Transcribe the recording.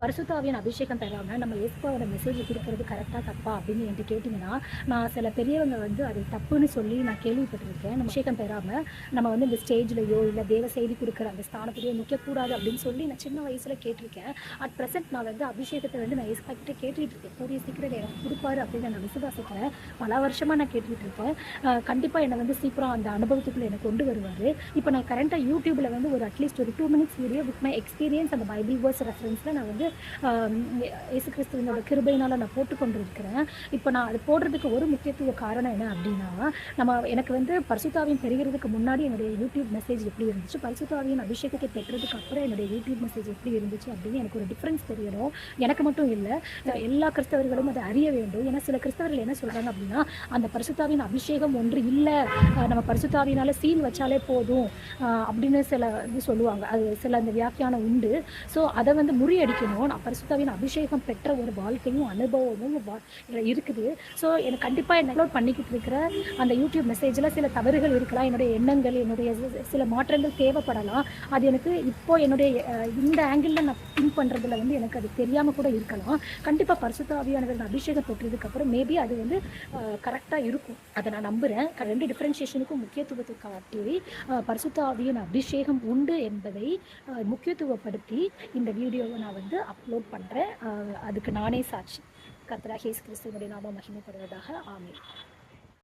பரிசுத்த ஆவியின் அபிஷேகம் பெறாம நம்ம இயேசுவோட மெசேஜ் குடுக்குறது கரெக்ட்டா, தப்பா அப்படின்னு என்ட்ட கேட்டீங்கன்னா, நான் சில பெரியவங்க வந்து அது தப்புன்னு சொல்லி நான் கேள்விப்பட்டிருக்கேன். நம்ம அபிஷேகம் பெறாம நம்ம வந்து இந்த ஸ்டேஜ்லயோ, இல்ல தேவ செய்தி குடுக்குற அந்த ஸ்தானத்திலயோ நிக்கக்கூடாது அப்படின்னு சொல்லி நான் சின்ன வயசுல கேட்டிருக்கேன். அட் பிரசன்ட் நான் வந்து அபிஷேகத்த வந்து நான் ஏசப்பா கிட்ட கேட்டுட்டு இருக்கேன். கூடிய சீக்கிரம் எனக்கு குடுப்பாரு அப்படின்னு நான் விசுவாசிக்கிறேன். பல வருஷமா நான் கேட்டுட்டு இருக்கேன். கண்டிப்பா என்ன வந்து சீக்கிரம் அந்த அனுபவத்துக்குள்ள என்ன கொண்டு வருவாரு. இப்ப நான் கரண்ட்டா YouTubeல வந்து ஒரு அட்லீஸ்ட் ஒரு 2 minutes video with my experience அந்த பைபிள் வேர்ஸ் ரெஃபரன்ஸ்ல நான் வந்து இயேசு கிறிஸ்துவினோட கிருபையினால நான் போட்டுக்கொண்டிருக்கிறேன். இப்போ நான் அது போடுறதுக்கு ஒரு முக்கியத்துவ காரணம் என்ன அப்படின்னா, எனக்கு வந்து பரிசுத்த ஆவியின் பெறுகிறதுக்கு முன்னாடி என்னுடைய யூடியூப் மெசேஜ் எப்படி இருந்துச்சு, பரிசுத்த ஆவியின் அபிஷேகத்தை பெற்றதுக்கு அப்புறம் என்னுடைய யூடியூப் மெசேஜ் எப்படி இருந்துச்சு அப்படின்னு எனக்கு ஒரு டிஃப்ரென்ஸ் தெரியணும். எனக்கு மட்டும் இல்லை, எல்லா கிறிஸ்தவர்களும் அதை அறிய வேண்டும். ஏன்னா சில கிறிஸ்தவர்கள் என்ன சொல்றாங்க அப்படின்னா, அந்த பரிசுத்த ஆவியின் அபிஷேகம் ஒன்று இல்லை, நம்ம பரிசுத்த ஆவியினால சீல் வச்சாலே போதும் அப்படின்னு சில இது சொல்லுவாங்க. அது சில அந்த வியாக்கியானம் உண்டு. ஸோ அதை வந்து முறியடிக்கணும். நான் பரிசுத்த ஆவியின் அபிஷேகம் பெற்ற ஒரு வாழ்க்கையும் அனுபவமும் இருக்குது. ஸோ எனக்கு கண்டிப்பாக என்ன அப்லோட் பண்ணிக்கிட்டு இருக்கிற அந்த யூடியூப் மெசேஜில் சில தவறுகள் இருக்கலாம். என்னுடைய எண்ணங்கள், என்னுடைய சில மாற்றங்கள் தேவைப்படலாம். அது எனக்கு இப்போ என்னுடைய இந்த ஆங்கிளில் நான் திங்க் பண்ணுறதுல வந்து எனக்கு அது தெரியாமல் கூட இருக்கலாம். கண்டிப்பாக பரிசுத்த ஆவியானவர் அபிஷேகம் பெற்றதுக்கப்புறம் மேபி அது வந்து கரெக்டாக இருக்கும். அதை நான் நம்புகிறேன். 2 டிஃப்ரென்ஷியேஷனுக்கும் முக்கியத்துவத்தை காட்டி பரிசுத்த ஆவியின் அபிஷேகம் உண்டு என்பதை முக்கியத்துவப்படுத்தி இந்த வீடியோவை நான் வந்து அப்லோட் பண்ணுறேன். அதுக்கு நானே சாட்சி. கர்த்தராகிய இயேசு கிறிஸ்துவினுடைய நாமம் மகிமைப்படுவதாக. ஆமென்.